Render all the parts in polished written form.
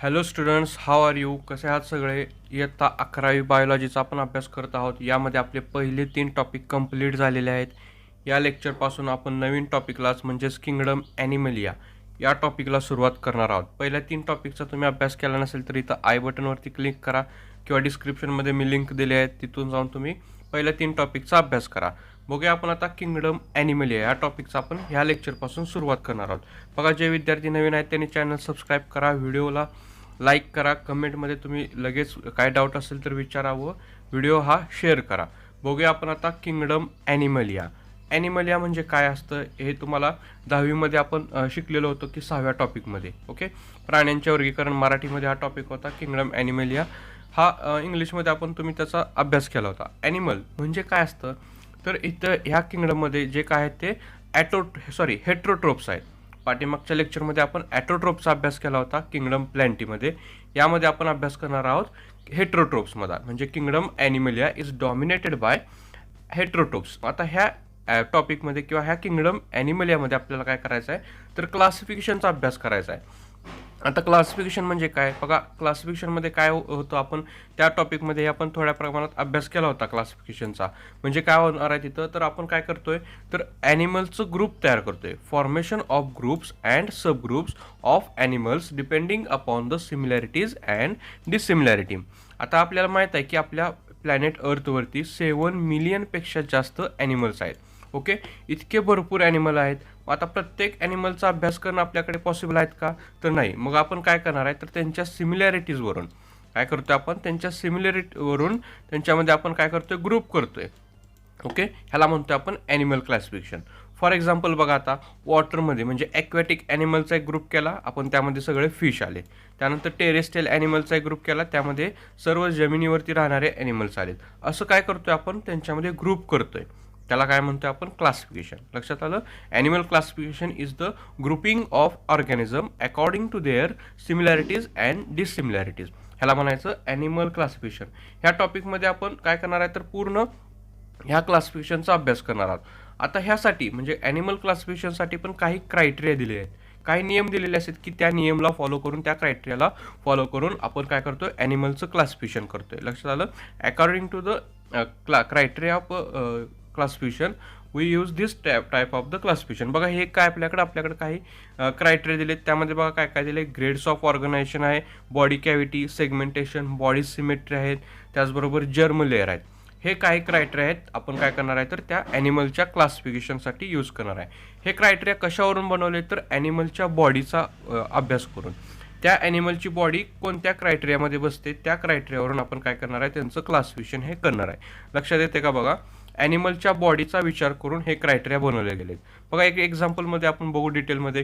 Hello students, how are you? कसे आहात सगळे? इयत्ता 11वी बायोलॉजीचा आपण अभ्यास करत आहोत. यामध्ये आपले पहिले 3 टॉपिक कंप्लीट झालेले आहेत. या लेक्चरपासून आपण नवीन टॉपिकलाच म्हणजेच किंगडम ॲनिमलिया या टॉपिकला सुरुवात करणार आहोत. पहिल्या 3 टॉपिकचा तुम्ही अभ्यास केला नसेल तर इथं आय बटनवरती क्लिक करा किंवा डिस्क्रिप्शनमध्ये मी लिंक दिली आहे, तिथून जाऊन तुम्ही पहिल्या 3 टॉपिकचा अभ्यास करा. बघूया आपण आता किंगडम ॲनिमलिया या टॉपिकचा आपण ह्या लेक्चरपासून सुरुवात करणार आहोत. बघा, जे विद्यार्थी नवीन आहेत त्यांनी चॅनल सबस्क्राईब करा, व्हिडिओला लाईक करा, कमेंटमध्ये तुम्ही लगेच काय डाऊट असेल तर विचारा व व्हिडिओ हा शेअर करा. बघूया आपण आता किंगडम ॲनिमलिया. ॲनिमलिया म्हणजे काय असतं हे तुम्हाला 10वीमध्ये आपण शिकलेलो होतो की 6व्या टॉपिकमध्ये. ओके, प्राण्यांचे वर्गीकरण मराठीमध्ये हा टॉपिक होता किंगडम ॲनिमलिया. हा इंग्लिशमध्ये आपण तुम्ही त्याचा अभ्यास केला होता. ॲनिमल म्हणजे काय असतं तर इथं ह्या किंगडममध्ये जे काय आहेत ते हेट्रोट्रोप्स आहेत. पाठीमागच्या लेक्चरमध्ये आपण ॲटोट्रोपचा अभ्यास केला होता किंगडम प्लॅन्टीमध्ये. यामध्ये आपण अभ्यास करणार आहोत हेट्रोट्रोप्समध्ये. म्हणजे किंगडम ॲनिमलिया इज डॉमिनेटेड बाय हेट्रोट्रोप्स. आता ह्या टॉपिकमध्ये किंवा ह्या किंगडम ॲनिमलियामध्ये आपल्याला काय करायचं आहे तर क्लासिफिकेशनचा अभ्यास करायचा आहे. आता क्लासिफिकेशन म्हणजे काय बघा, क्लासिफिकेशनमध्ये काय होतं आपण त्या टॉपिकमध्ये आपण थोड्या प्रमाणात अभ्यास केला होता क्लासिफिकेशनचा. म्हणजे काय होणार आहे तिथं तर आपण काय करतोय तर ॲनिमल्सचं ग्रुप तयार करतोय. Formation of groups and sub groups of animals depending upon the similarities and dissimilarity. आता आपल्याला माहीत आहे की आपल्या प्लॅनेट अर्थवरती 7 मिलियनपेक्षा जास्त ॲनिमल्स आहेत. ओके, इतके भरपूर ॲनिमल आहेत. आता प्रत्येक ॲनिमलचा अभ्यास करणं आपल्याकडे पॉसिबल आहेत का तर नाही. मग आपण काय करणार आहे तर त्यांच्या सिमिलॅरिटीजवरून काय करतोय आपण त्यांच्या सिमिलॅरिटीवरून त्यांच्यामध्ये आपण काय करतोय ग्रुप करतोय. ओके, ह्याला म्हणतोय आपण ॲनिमल क्लासिफिकेशन. फॉर एक्झाम्पल बघा, आता वॉटरमध्ये म्हणजे ॲक्वॅटिक ॲनिमलचा एक ग्रुप केला आपण, त्यामध्ये सगळे फिश आले. त्यानंतर टेरेस्ट्रियल ॲनिमलचा एक ग्रुप केला, त्यामध्ये सर्व जमिनीवरती राहणारे ॲनिमल्स आलेत. असं काय करतोय आपण त्यांच्यामध्ये ग्रुप करतोय. त्याला काय म्हणतोय आपण क्लासिफिकेशन. लक्षात आलं? Animal classification is the grouping of organism according to their similarities and dissimilarities. ह्याला म्हणायचं ॲनिमल क्लासिफिकेशन. ह्या टॉपिकमध्ये आपण काय करणार आहे तर पूर्ण ह्या क्लासिफिकेशनचा अभ्यास करणार आहोत. आता ह्यासाठी म्हणजे ॲनिमल क्लासिफिकेशनसाठी पण काही क्रायटेरिया दिले आहेत, काही नियम दिलेले असतात की त्या नियमला फॉलो करून त्या क्रायटेरियाला फॉलो करून आपण काय करतोय ॲनिमलचं क्लासिफिकेशन करतोय. लक्षात आलं? According to the criteria of classification we use this type of the classification. बघा, हे काय आपल्याकडे काही क्रायटेरिया दिलेत. त्यामध्ये बघा काय काय दिले. ग्रेड्स ऑफ ऑर्गनायझेशन आहे, body cavity, segmentation, body symmetry आहेत, त्याचबरोबर जर्म लेअर आहेत. हे काही क्रायटेरिया आहेत आपण काय करणार आहे तर त्या ॲनिमलच्या क्लासिफिकेशनसाठी यूज करणार आहे. हे क्रायटेरिया कशावरून बनवले तर ॲनिमलच्या बॉडीचा अभ्यास करून. त्या ॲनिमलची बॉडी कोणत्या क्रायटेरियामध्ये बसते त्या क्रायटेरियावरून आपण काय करणार आहे त्यांचं क्लासिफिकेशन हे करणार आहे. लक्षात येते का? बघा, ॲनिमलच्या बॉडीचा विचार करून हे क्रायटेरिया बनवले गेले. बघा, एक एक्झाम्पलमध्ये आपण बघू डिटेलमध्ये.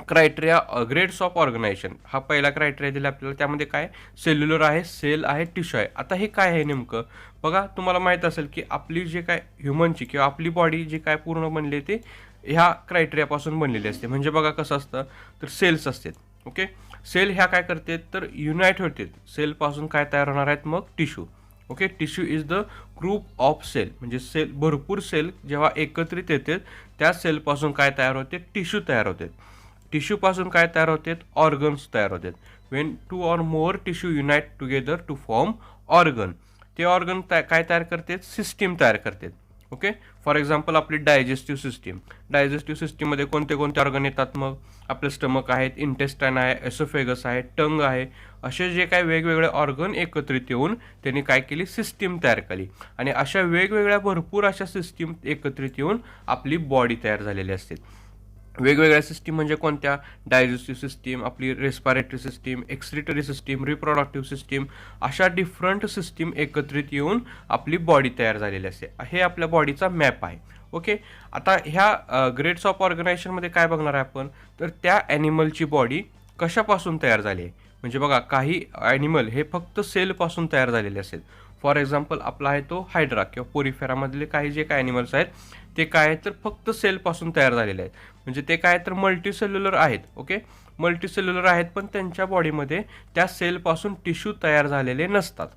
क्रायटेरिया ग्रेड्स ऑफ ऑर्गनायझेशन हा पहिला क्रायटेरिया दिला आपल्याला. त्यामध्ये काय सेल्युलर आहे, सेल आहे, टिश्यू आहे. आता हे काय आहे नेमकं बघा, तुम्हाला माहीत असेल की आपली जे काय ह्युमनची किंवा आपली बॉडी जी काय पूर्ण बनली ते ह्या क्रायटेरियापासून बनलेली असते. म्हणजे बघा कसं असतं तर सेल्स असतात. ओके, सेल ह्या काय करतात तर युनाईट होतात. सेलपासून काय तयार होणार आहेत मग tissue. Okay, tissue is the group of cell. म्हणजे सेल भरपूर सेल जेव्हा एकत्रित येतात त्या सेलपासून काय तयार होते टिश्यू तयार होतात. टिश्यूपासून काय तयार होतात ऑर्गन्स तयार होतात. When 2 or more tissue unite together to form organ. ते ऑर्गन काय तयार करतात सिस्टीम तयार करतात. ओके, फॉर एक्झाम्पल आपली डायजेस्टिव्ह सिस्टीम. डायजेस्टिव्ह सिस्टीममध्ये कोणते कोणते ऑर्गन येतात मग आपले स्टमक आहेत, इंटेस्टाईन आहे, एसोफेगस आहे, टंग आहे. असे जे काही वेगवेगळे ऑर्गन एकत्रित येऊन त्यांनी काय केली सिस्टीम तयार केली. आणि अशा वेगवेगळ्या भरपूर अशा सिस्टीम एकत्रित येऊन आपली बॉडी तयार झालेली असते. वेगवेगळ्या सिस्टीम म्हणजे कोणत्या डायजेस्टिव्ह सिस्टीम, आपली respiratory system, excretory system, reproductive system. अशा डिफरंट सिस्टीम एकत्रित येऊन आपली बॉडी तयार झालेली असते. हे आपल्या बॉडीचा मॅप आहे. ओके, आता ह्या ग्रेड्स ऑफ ऑर्गनायझेशनमध्ये काय बघणार आहे आपण तर त्या ॲनिमलची बॉडी कशापासून तयार झाली आहे. म्हणजे बघा, काही ॲनिमल हे फक्त सेलपासून तयार झालेले असतात. फॉर एक्झाम्पल आपला आहे तो हायड्रा किंवा पोरिफेरामधले काही जे काय ॲनिमल्स आहेत ते काय तर फक्त सेलपासून तयार झालेले आहेत. म्हणजे ते काय तर मल्टीसेल्युलर आहेत. ओके, मल्टीसेल्युलर आहेत पण त्यांच्या बॉडीमध्ये त्या सेलपासून टिश्यू तयार झालेले नसतात.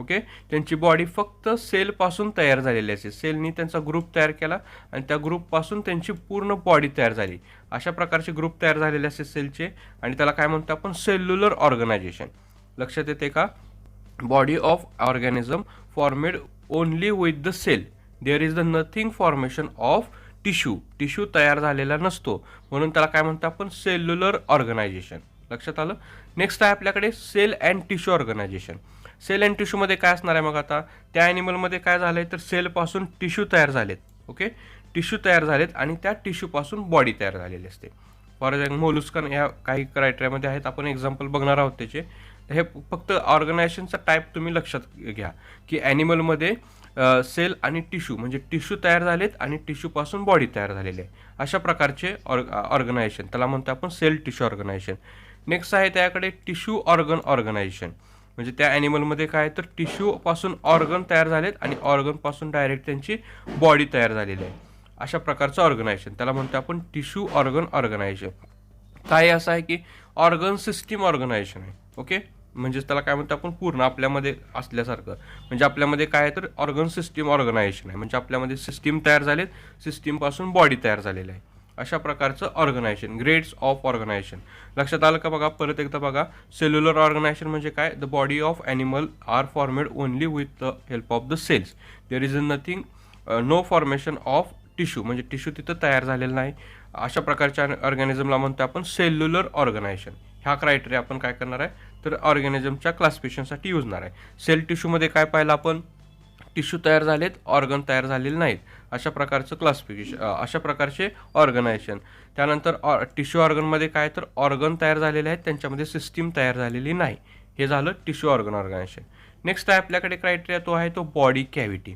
ओके, त्यांची बॉडी फक्त सेलपासून तयार झालेली असते. सेलनी त्यांचा ग्रुप तयार केला आणि त्या ग्रुपपासून त्यांची पूर्ण बॉडी तयार झाली. अशा प्रकारचे ग्रुप तयार झालेले असते सेलचे आणि त्याला काय म्हणतो आपण, सेल्युलर ऑर्गनायझेशन. लक्षात येते का? Body of organism formed only with the cell. There is the nothing formation of tissue. Tissue तयार झालेला नसतो, म्हणून त्याला काय म्हणतो आपण, सेल्युलर ऑर्गनायझेशन. लक्षात आलं? नेक्स्ट आहे आपल्याकडे cell and tissue organisation. Cell and टिश्यूमध्ये काय असणार आहे मग आता, त्या ॲनिमलमध्ये काय झालंय तर सेलपासून टिश्यू तयार झालेत. ओके, टिश्यू तयार झालेत आणि त्या टिश्यूपासून बॉडी तयार झालेली असते. फॉर एक्झाम्पल मोलुस्कन ह्या काही क्रायटेरियामध्ये आहेत, आपण एक्झाम्पल बघणार आहोत त्याचे. हे फक्त ऑर्गनायझेशनचा टाईप तुम्ही लक्षात घ्या की ॲनिमलमध्ये सेल आणि टिश्यू म्हणजे टिश्यू तयार झालेत आणि टिश्यूपासून बॉडी तयार झालेली आहे. अशा प्रकारचे ऑर्गनायझेशन त्याला म्हणतो आपण सेल टिश्यू ऑर्गनायझेशन. नेक्स्ट आहे त्याकडे टिश्यू ऑर्गन ऑर्गनायझेशन. म्हणजे त्या ॲनिमलमध्ये काय तर टिश्यूपासून ऑर्गन तयार झालेत आणि ऑर्गनपासून डायरेक्ट त्यांची बॉडी तयार झालेली आहे. अशा प्रकारचं ऑर्गनायझेशन त्याला म्हणतो आपण टिश्यू ऑर्गन ऑर्गनायझेशन. काय असं आहे की ऑर्गन सिस्टीम ऑर्गनायझेशन आहे. ओके, म्हणजेच त्याला काय म्हणतो आपण, पूर्ण आपल्यामध्ये असल्यासारखं. म्हणजे आपल्यामध्ये काय आहे तर ऑर्गन सिस्टीम ऑर्गनायझेशन आहे. म्हणजे आपल्यामध्ये सिस्टीम तयार झालेत, सिस्टीमपासून बॉडी तयार झालेलं आहे. अशा प्रकारचं ऑर्गनायझेशन. Grades of organisation. लक्षात आलं का? बघा, परत एकदा बघा. सेल्युलर ऑर्गनायझेशन म्हणजे काय, the body of animal are formed only with the help of the cells. There is nothing, no formation of tissue. म्हणजे टिश्यू तिथं तयार झालेलं नाही. अशा प्रकारच्या ऑर्गॅनिझमला म्हणतो आपण सेल्युलर ऑर्गनायझेशन. ह्या क्रायटेरिया आपण काय करणार आहे तर ऑर्गॅनिझमच्या क्लासिफिकेशनसाठी यूजणार आहे. सेल टिश्यूमध्ये काय पाहिलं आपण, टिश्यू तयार झालेत, ऑर्गन तयार झालेले नाहीत. अशा प्रकारचं क्लासिफिकेशन, अशा प्रकारचे ऑर्गनायझेशन. त्यानंतर टिश्यू ऑर्गनमध्ये काय तर ऑर्गन तयार झालेले आहेत, त्यांच्यामध्ये सिस्टीम तयार झालेली नाही. हे झालं टिश्यू ऑर्गन ऑर्गनायझेशन. नेक्स्ट आहे आपल्याकडे क्रायटेरिया, तो आहे तो बॉडी कॅव्हिटी.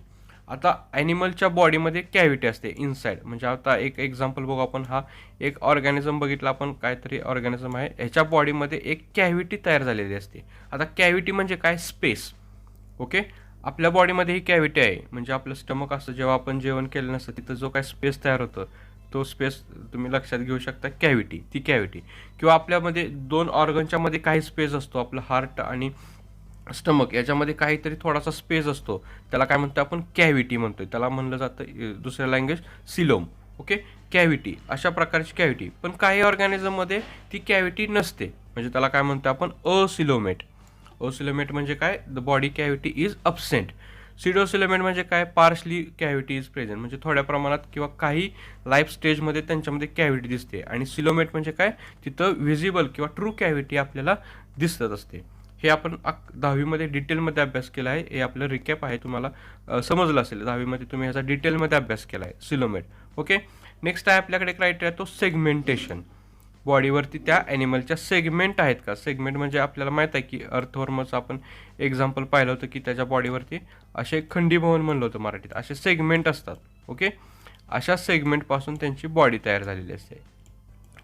आता ॲनिमलच्या बॉडीमध्ये कॅव्हिटी असते इनसाइड. म्हणजे आता एक एक्झाम्पल बघू आपण. हा एक ऑर्गॅनिझम बघितला आपण, काहीतरी ऑर्गॅनिझम आहे, ह्याच्या बॉडीमध्ये एक कॅव्हिटी तयार झालेली असते. आता कॅव्हिटी म्हणजे काय, स्पेस. ओके, आपल्या बॉडीमध्ये ही कॅव्हिटी आहे. म्हणजे आपलं स्टमक असतं, जेव्हा आपण जेवण केलं नसतं तिथं जो काय स्पेस तयार होतं तो स्पेस तुम्ही लक्षात घेऊ शकता, कॅव्हिटी. ती कॅव्हिटी. किंवा आपल्यामध्ये दोन ऑर्गनच्या मध्ये काही स्पेस असतो, आपलं हार्ट आणि स्टमक याच्यामध्ये काहीतरी थोडासा स्पेस असतो, त्याला काय म्हणतो आपण, कॅव्हिटी म्हणतोय. त्याला म्हणलं जातं दुसऱ्या लँग्वेज सिलोम. Okay, cavity. अशा प्रकारची कॅव्हिटी. पण काही ऑर्गॅनिझममध्ये ती कॅव्हिटी नसते, म्हणजे त्याला काय म्हणतो आपण, असिलोमेट. ओसिलोमेट म्हणजे काय, the body cavity is absent. Pseudocoelomate म्हणजे काय, पार्शली कॅव्हिटी इज प्रेझेंट. म्हणजे थोड्या प्रमाणात किंवा काही लाईफ स्टेजमध्ये त्यांच्यामध्ये कॅव्हिटी दिसते. आणि सिलोमेट म्हणजे काय, तिथं व्हिजिबल किंवा ट्रू कॅव्हिटी आपल्याला दिसत असते. हे आपण 10वीमध्ये डिटेलमध्ये अभ्यास केला आहे. हे आपलं रिकॅप आहे, तुम्हाला समजलं असेल. 10वीमध्ये तुम्ही ह्याचा डिटेलमध्ये अभ्यास केला आहे, सिलोमेट. ओके, नेक्स्ट आहे आपल्याकडे क्रायटेरिया तो सेगमेंटेशन. बॉडीवरती त्या ॲनिमलच्या सेगमेंट आहेत का. सेगमेंट म्हणजे आपल्याला माहीत आहे की अर्थवर्मचं आपण एक्झाम्पल पाहिलं होतं की त्याच्या बॉडीवरती असे खंडीभवन म्हणलं होतं मराठीत, असे सेगमेंट असतात. ओके, अशा सेगमेंटपासून त्यांची बॉडी तयार झालेली असते.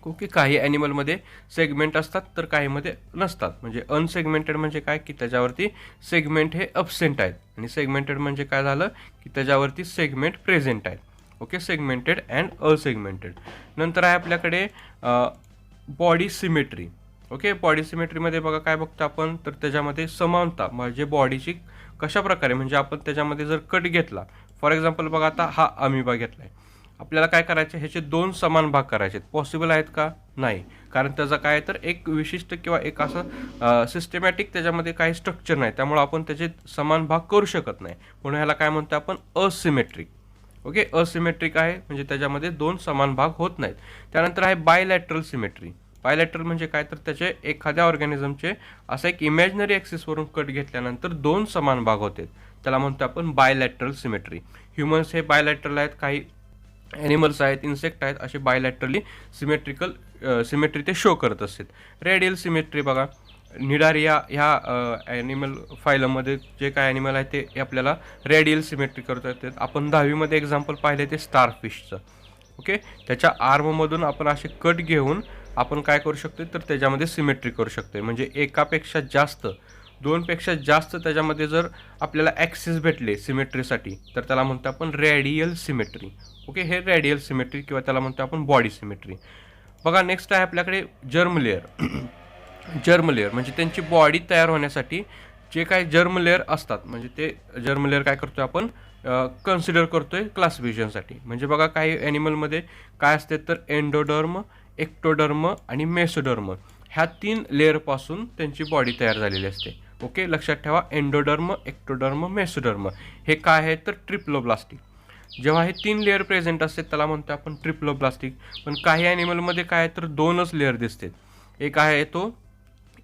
ओके, काही ॲनिमलमध्ये सेगमेंट असतात तर काहीमध्ये नसतात. म्हणजे अनसेगमेंटेड म्हणजे काय की त्याच्यावरती सेगमेंट हे अब्सेंट आहेत, आणि सेगमेंटेड म्हणजे काय झालं की त्याच्यावरती सेगमेंट प्रेझेंट आहेत. Okay, segmented and asegmented. नंतर आहे आपल्याकडे बॉडी सिमेट्री. ओके, बॉडी सिमेट्रीमध्ये बघा काय बघतो आपण तर त्याच्यामध्ये समानता म्हणजे बॉडीची कशा प्रकारे, म्हणजे आपण त्याच्यामध्ये जर कट घेतला, फॉर एक्झाम्पल बघा आता हा अमिबा घेतला आहे, आपल्याला काय करायचं, ह्याचे 2 समान भाग करायचे आहेत. पॉसिबल आहेत का, नाही. कारण त्याचा काय तर एक विशिष्ट किंवा एक असं सिस्टमॅटिक त्याच्यामध्ये काही स्ट्रक्चर नाही, त्यामुळे आपण त्याचे समान भाग करू शकत नाही. म्हणून ह्याला काय म्हणतो आपण, असिमेट्रिक. ओके, असिमेट्रिक आहे म्हणजे त्याच्यामध्ये 2 समान भाग होत नाहीत. त्यानंतर आहे बायलॅटरल सिमेट्री. बायलॅटरल म्हणजे काय तर त्याचे एखाद्या ऑर्गॅनिझमचे असा एक इमॅजिनरी ॲक्सिसवरून कट घेतल्यानंतर 2 समान भाग होते, त्याला म्हणतो आपण बायलॅटरल सिमेट्री. ह्युमन्स हे बायलॅटरल आहेत, काही ॲनिमल्स आहेत, इन्सेक्ट आहेत, असे बायलॅटरली सिमेट्री ते शो करत असतात. रेडियल सिमेट्री बघा, निडारिया ह्या ॲनिमल फायलममध्ये जे काय ॲनिमल आहे ते आपल्याला रेडियल सिमेट्री करता येतात. आपण 10वीमध्ये एक्झाम्पल पाहिले ते स्टारफिशचं. ओके, त्याच्या आर्ममधून आपण असे कट घेऊन आपण काय करू शकतो तर त्याच्यामध्ये सिमेट्री करू शकतो. म्हणजे एकापेक्षा जास्त, 2पेक्षा जास्त त्याच्यामध्ये जर आपल्याला ॲक्सेस भेटले सिमेट्रीसाठी तर त्याला म्हणतो आपण रेडियल सिमेट्री. ओके, हे रेडियल सिमेट्री किंवा त्याला म्हणतो आपण बॉडी सिमेट्री. बघा नेक्स्ट आहे आपल्याकडे जर्म लेअर. जर्म लेअर म्हणजे त्यांची बॉडी तयार होण्यासाठी जे काही जर्म लेअर असतात म्हणजे ते जर्म लेअर काय करतोय आपण कन्सिडर करतोय क्लासिफिकेशनसाठी. म्हणजे बघा काही ॲनिमलमध्ये काय असते तर एंडोडर्म, एक्टोडर्म आणि मेसोडर्म ह्या 3 लेअरपासून त्यांची बॉडी तयार झालेली असते. ओके, लक्षात ठेवा एंडोडर्म, एक्टोडर्म, मेसोडर्म हे काय आहे तर ट्रिप्लोब्लास्टिक. जेव्हा हे 3 लेअर प्रेझेंट असते त्याला म्हणतो आपण ट्रिप्लोब्लास्टिक. पण काही ॲनिमलमध्ये काय आहे तर 2च लेअर दिसते. एक आहे तो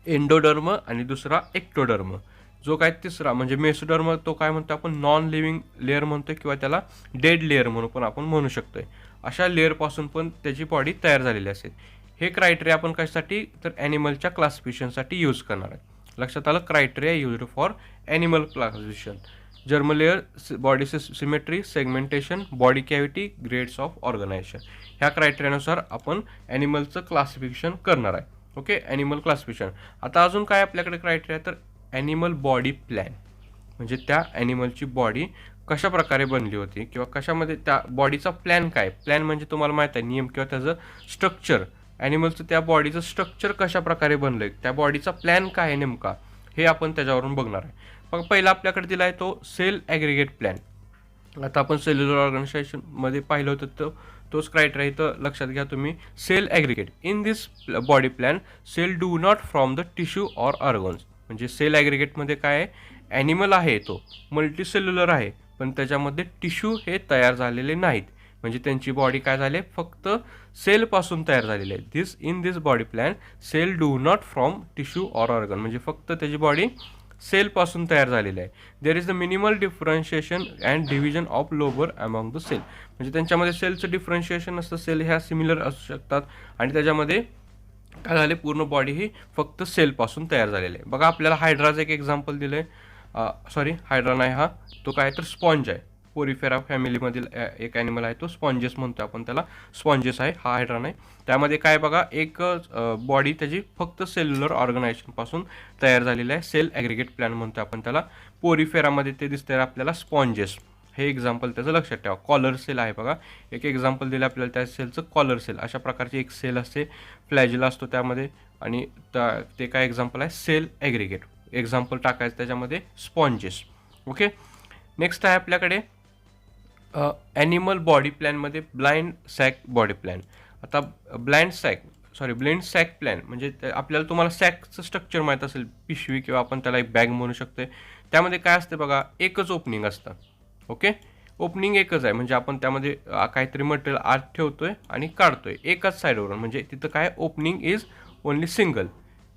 एंडोडर्म आणि दुसरा एक्टोडर्म. जो काय तिसरा म्हणजे मेसोडर्म तो काय म्हणतो आपण नॉन लिव्हिंग लेअर म्हणतोय किंवा त्याला डेड लेअर म्हणून पण आपण म्हणू शकतोय. अशा लेअरपासून पण त्याची बॉडी तयार झालेली असेल. हे क्रायटेरिया आपण कशासाठी तर ॲनिमलच्या क्लासिफिकेशनसाठी यूज करणार आहे. लक्षात आलं, criteria used for animal classification. Germ layer, body symmetry, segmentation, body cavity, grades of organisation ह्या क्रायटेरियानुसार आपण ॲनिमलचं क्लासिफिकेशन करणार आहे. Okay, animal classification. आता अजून काय आपल्याकडे क्रायटेरिया तर ॲनिमल बॉडी प्लॅन. म्हणजे त्या ॲनिमलची बॉडी कशा प्रकारे बनली होती किंवा कशामध्ये त्या बॉडीचा प्लॅन काय. प्लॅन म्हणजे तुम्हाला माहीत आहे नियम किंवा त्याचं स्ट्रक्चर. ॲनिमलचं त्या बॉडीचं स्ट्रक्चर कशा प्रकारे बनलं आहे, त्या बॉडीचा प्लॅन काय आहे नेमका हे आपण त्याच्यावरून बघणार आहे. मग पहिला आपल्याकडे दिला आहे तो सेल ॲग्रिगेट प्लॅन. आता आपण सेल्युलर ऑर्गनायझेशनमध्ये पाहिलं होतं तोच क्रायटेरिया इथं लक्षात घ्या तुम्ही. Cell aggregate in this body plan cell do not from the tissue or organs. म्हणजे सेल ॲग्रिगेटमध्ये काय आहे, ॲनिमल आहे तो मल्टीसेल्युलर आहे पण त्याच्यामध्ये टिश्यू हे तयार झालेले नाहीत. म्हणजे त्यांची बॉडी काय झाली फक्त सेलपासून तयार झालेली आहे. In this body plan cell do not from tissue or organ. म्हणजे फक्त त्याची बॉडी सेलपासून तयार झालेलं आहे. There is the minimal differentiation and division of labour among the cell. म्हणजे त्यांच्यामध्ये सेलचं डिफरन्शिएशन असतं. सेल ह्या सिमिलर असू शकतात आणि त्याच्यामध्ये काय झाले पूर्ण बॉडी ही फक्त सेलपासून तयार झालेली आहे. बघा आपल्याला हायड्राचं एक एक्झाम्पल दिलं आहे. सॉरी हायड्रा नाही हा, तो काय तर स्पॉन्ज आहे. पोरिफेरा फॅमिलीमधील एक ॲनिमल आहे तो स्पॉन्जेस म्हणतो आपण त्याला. स्पॉन्जेस आहे हा, हायड्रा नाही. त्यामध्ये काय बघा एक बॉडी त्याची फक्त सेल्युलर ऑर्गनायझेशनपासून तयार झालेली आहे. सेल ॲग्रिगेट प्लॅन म्हणतो आपण त्याला. पोरिफेरामध्ये ते दिसतंय आपल्याला स्पॉन्जेस. हे एक्झाम्पल त्याचं लक्षात ठेवा. कॉलर सेल आहे बघा, एक एक्झाम्पल दिलं आपल्याला त्या सेलचं कॉलर सेल. अशा प्रकारची एक सेल असते, फ्लॅजिला असतो त्यामध्ये आणि ते काय एक्झाम्पल आहे सेल ॲग्रिगेट. एक्झाम्पल टाकायचं त्याच्यामध्ये स्पॉन्जेस. ओके, नेक्स्ट आहे आपल्याकडे ॲनिमल बॉडी प्लॅनमध्ये ब्लाइंड सॅक बॉडी प्लॅन. आता ब्लाइंड सॅक प्लॅन म्हणजे आपल्याला तुम्हाला सॅकचं स्ट्रक्चर माहीत असेल, पिशवी किंवा आपण त्याला एक बॅग म्हणू शकतो. त्यामध्ये काय असते बघा एकच ओपनिंग असतं. ओके, ओपनिंग एकच आहे म्हणजे आपण त्यामध्ये काहीतरी मटेरियल आत ठेवतोय आणि काढतोय एकाच साईडवरून. म्हणजे तिथं काय ओपनिंग इज ओनली सिंगल.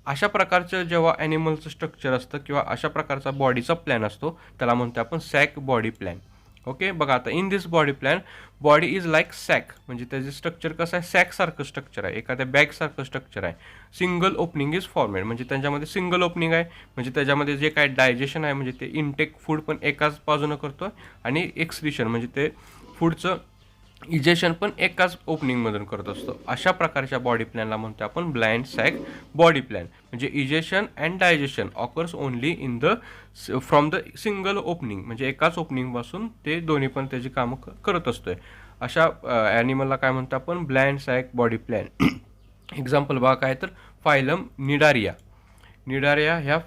अशा प्रकारचं जेव्हा ॲनिमलचं स्ट्रक्चर असतं किंवा अशा प्रकारचा बॉडीचा प्लॅन असतो त्याला म्हणतो आपण सॅक बॉडी प्लॅन. ओके, बघा आता in this body plan body is like sac. म्हणजे त्याचे स्ट्रक्चर कसं आहे सॅकसारखं स्ट्रक्चर आहे, एखाद्या बॅगसारखं स्ट्रक्चर आहे. सिंगल ओपनिंग इज फॉर्मेड म्हणजे त्यांच्यामध्ये सिंगल ओपनिंग आहे. म्हणजे त्याच्यामध्ये जे काय डायजेशन आहे म्हणजे ते इनटेक फूड पण एकाच बाजूनं करतो आणि एक्सक्रिशन म्हणजे ते फूडचं इजेशन पण एकाच ओपनिंगमधून करत असतो. अशा प्रकारच्या बॉडी प्लॅनला म्हणतो आपण ब्लाइंड सॅक बॉडी प्लॅन. म्हणजे egestion and digestion occurs only in the from the single opening. म्हणजे एकाच ओपनिंगपासून ते दोन्ही पण त्याची कामं करत असतोय. अशा ॲनिमलला काय म्हणतो आपण blind sac body plan. Example बघा काय तर फायलम निडारिया. निडारिया ह्या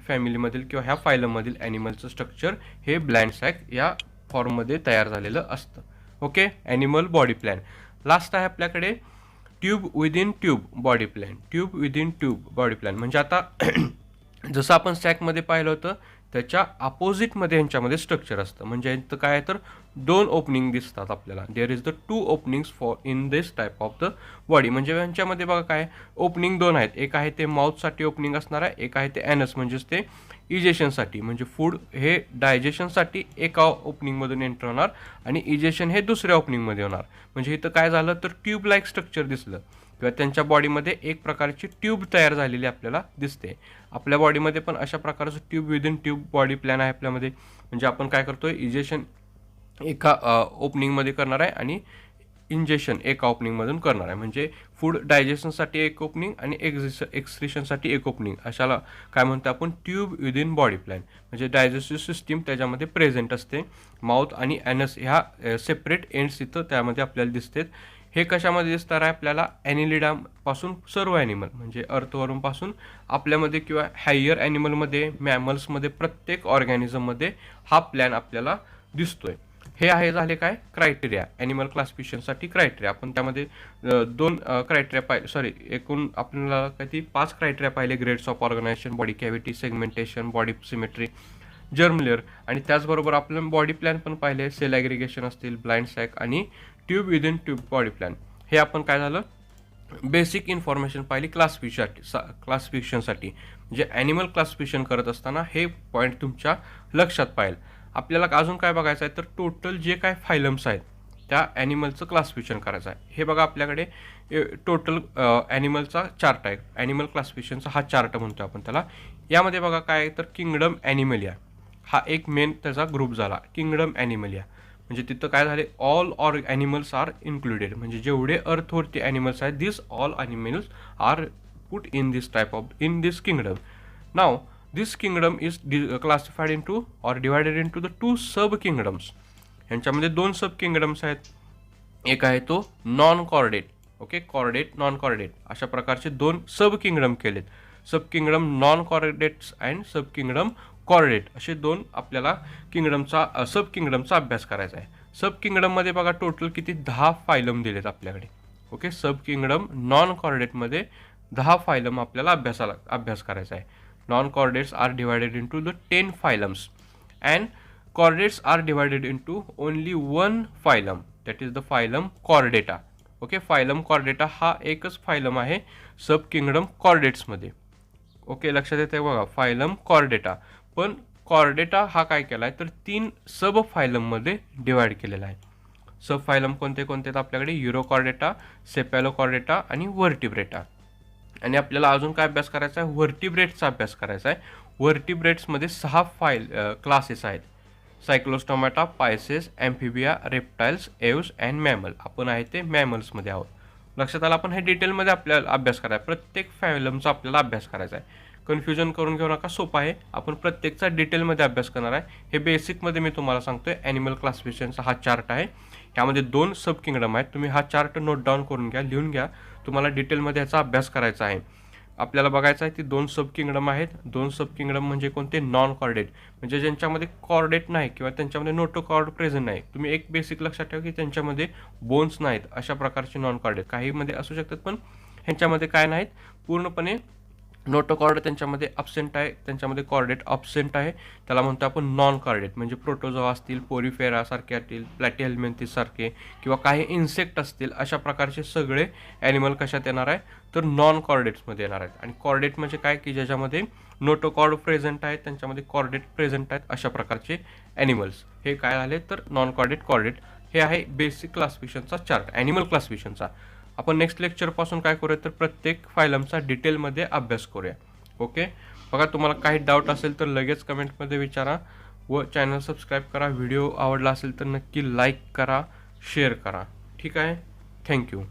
फॅमिलीमधील किंवा ह्या फायलममधील ॲनिमलचं स्ट्रक्चर हे ब्लाइंड सॅक या फॉर्ममध्ये तयार झालेलं असतं. Okay, animal body plan. Last आहे आपल्याकडे tube within tube body plan. Tube within tube body plan म्हणजे आता जसं आपण सॅकमध्ये पाहिलं होतं त्याच्या अपोजिटमध्ये यांच्यामध्ये स्ट्रक्चर असतं. म्हणजे इथं काय तर 2 ओपनिंग दिसतात आपल्याला. There is the 2 openings for in this type of the body. म्हणजे यांच्यामध्ये बघा काय ओपनिंग 2 आहेत. एक आहे ते माउथसाठी ओपनिंग असणार आहे, एक आहे ते ॲनस म्हणजेच ते इजेशनसाठी. म्हणजे फूड हे डायजेशनसाठी एका ओपनिंगमधून एंटर होणार आणि इजेशन हे दुसऱ्या ओपनिंगमध्ये होणार. म्हणजे इथं काय झालं तर ट्यूब लाईक स्ट्रक्चर दिसलं किंवा त्यांच्या बॉडीमध्ये एक प्रकारची ट्यूब तयार झालेली आपल्याला दिसते. आपल्या बॉडीमध्ये पण अशा प्रकारचं tube within tube body plan आहे आपल्यामध्ये. म्हणजे आपण काय करतोय इजेशन एका ओपनिंगमध्ये करणार आहे आणि इंजेक्शन एका ओपनिंगमधून करणार आहे. म्हणजे फूड डायजेशनसाठी एक ओपनिंग आणि एक्सक्रिशनसाठी एक ओपनिंग. अशाला काय म्हणतो आपण ट्यूब विदिन बॉडी प्लॅन. म्हणजे डायजेस्टिव्ह सिस्टीम त्याच्यामध्ये प्रेझेंट असते. माउथ आणि ॲनस ह्या सेपरेट एंड्स इथं त्यामध्ये आपल्याला दिसतात. हे कशामध्ये दिसणार आहे आपल्याला? ॲनिलिडापासून सर्व ॲनिमल म्हणजे अर्थवर्मपासून आपल्यामध्ये किंवा हायर ॲनिमलमध्ये, मॅमल्समध्ये, प्रत्येक ऑर्गॅनिझममध्ये हा प्लॅन आपल्याला दिसतोय. हे आहे झाले काय क्रायटेरिया, ॲनिमल क्लासिफिकेशनसाठी क्रायटेरिया. आपण त्यामध्ये 2 क्रायटेरिया पाहिले, एकूण आपल्याला काही 5 क्रायटेरिया पाहिले: grades of organisation, body cavity, segmentation, body symmetry, germ layer, आणि त्याचबरोबर आपण बॉडी प्लॅन पण पाहिले, सेल ॲग्रिगेशन असतील, ब्लाइंड सॅक आणि tube within tube body plan. हे आपण काय झालं बेसिक इन्फॉर्मेशन पाहिली क्लासिफिकेशनसाठी. म्हणजे ॲनिमल क्लासिफिकेशन करत असताना हे पॉईंट तुमच्या लक्षात पाहिजे. आपल्याला अजून काय बघायचं आहे तर टोटल जे काय फायलम्स आहेत त्या ॲनिमलचं क्लासिफिकेशन करायचं आहे. हे बघा आपल्याकडे टोटल ॲनिमलचा चार्ट आहे, ॲनिमल क्लासिफिकेशनचा हा चार्ट म्हणतो आपण त्याला. यामध्ये बघा काय आहे तर किंगडम ॲनिमलिया हा एक मेन त्याचा ग्रुप झाला, किंगडम ॲनिमलिया. म्हणजे तिथं काय झाले ऑल ॲनिमल्स आर इन्क्लुडेड, म्हणजे जेवढे अर्थवरती ॲनिमल्स आहेत this all animals are put in this type of in this kingdom. Now this kingdom is classified into or divided into the 2 sub kingdoms. यांच्यामध्ये 2 सब किंगडम्स आहेत. एक आहे तो non chordate, okay, chordate, non chordate, अशा प्रकारचे 2 sub kingdom केलेत. Sub kingdom non chordates and sub kingdom chordate असे 2 आपल्याला सब किंगडमचा अभ्यास करायचा आहे. सब किंगडममध्ये बघा टोटल किती 10 फायलम दिलेत आपल्याकडे. ओके, सब किंगडम नॉन कॉर्डेटमध्ये 10 फायलम आपल्याला अभ्यास करायचा आहे. Non chordates are divided into the 10 phylums and chordates are divided into only 1 phylum, that is the phylum chordata. Okay, phylum chordata हा एकच फायलम आहे सब किंगडम कॉर्डेट्समध्ये. ओके, लक्षात येते बघा फायलम कॉर्डेटा. पण कॉर्डेटा हा काय केला आहे तर 3 सब फायलममध्ये डिवाइड केलेला आहे. सब फायलम कोणते कोणते तर आपल्याकडे युरोकॉर्डेटा, सेपॅलोकॉर्डेटा आणि व्हर्टिब्रेटा. आणि आपल्याला अजून काय अभ्यास करायचा आहे? व्हर्टिब्रेट्सचा अभ्यास करायचा आहे. व्हर्टिब्रेट्समध्ये 6 क्लासेस आहेत: सायक्लोस्टोमॅटा, Pisces, ॲम्फिबिया, reptiles, Aves and mammal. आपण आहे ते मॅमल्समध्ये आहोत. लक्षात आलं. आपण हे डिटेलमध्ये आपल्याला अभ्यास करायचा आहे, प्रत्येक फायलमचा आपल्याला अभ्यास करायचा आहे. कन्फ्युजन करून घेऊ नका, सोपा आहे. आपण प्रत्येकचा डिटेलमध्ये अभ्यास करणार आहे. हे बेसिकमध्ये मी तुम्हाला सांगतोय. ॲनिमल क्लासिफिकेशनचा हा चार्ट आहे, यामध्ये 2 सब किंगडम आहेत. तुम्ही हा चार्ट नोट डाऊन करून घ्या, लिहून घ्या. तुम्हाला डिटेलमध्ये याचा अभ्यास करायचा आहे. आपल्याला बघायचं आहे ती 2 सब किंगडम आहेत. 2 सब किंगडम म्हणजे कोणते? नॉन कॉर्डेट, म्हणजे ज्यांच्यामध्ये कॉर्डेट नाही किंवा त्यांच्यामध्ये नोटोकॉर्ड प्रेझेंट नाही. तुम्ही एक बेसिक लक्षात ठेवा की त्यांच्यामध्ये बोन्स नाहीत, अशा प्रकारचे नॉन कॉर्डेट. काहीमध्ये असू शकतात पण ह्यांच्यामध्ये काय नाहीत, पूर्णपणे नोटोकॉर्ड त्यांच्यामध्ये अब्सेंट आहे, त्यांच्यामध्ये कॉर्डेट अब्सेंट आहे. त्याला म्हणतो आपण नॉन कॉर्डेट. म्हणजे प्रोटोझोआ असतील, पोरिफेरा सारखे असतील, प्लॅटिहेल्मिंथिस सारखे किंवा काही इन्सेक्ट असतील, अशा प्रकारचे सगळे ॲनिमल कशात येणार आहे तर नॉन कॉर्डेट्समध्ये येणार आहेत. आणि कॉर्डेट म्हणजे काय की ज्याच्यामध्ये नोटोकॉर्ड प्रेझेंट आहेत, त्यांच्यामध्ये कॉर्डेट प्रेझेंट आहेत, अशा प्रकारचे ॲनिमल्स. हे काय झाले तर नॉन कॉर्डेट, कॉर्डेट. हे आहे बेसिक क्लासिफिकेशनचा चार्ट, ॲनिमल क्लासिफिकेशनचा. आपण नेक्स्ट लेक्चरपासून काय करूया तर प्रत्येक फायलमचा डिटेलमध्ये अभ्यास करूया. ओके, बघा तुम्हाला काही डाऊट असेल तर लगेच कमेंटमध्ये विचारा व चॅनल सबस्क्राईब करा. व्हिडिओ आवडला असेल तर नक्की लाईक करा, शेअर करा. ठीक आहे, थँक्यू.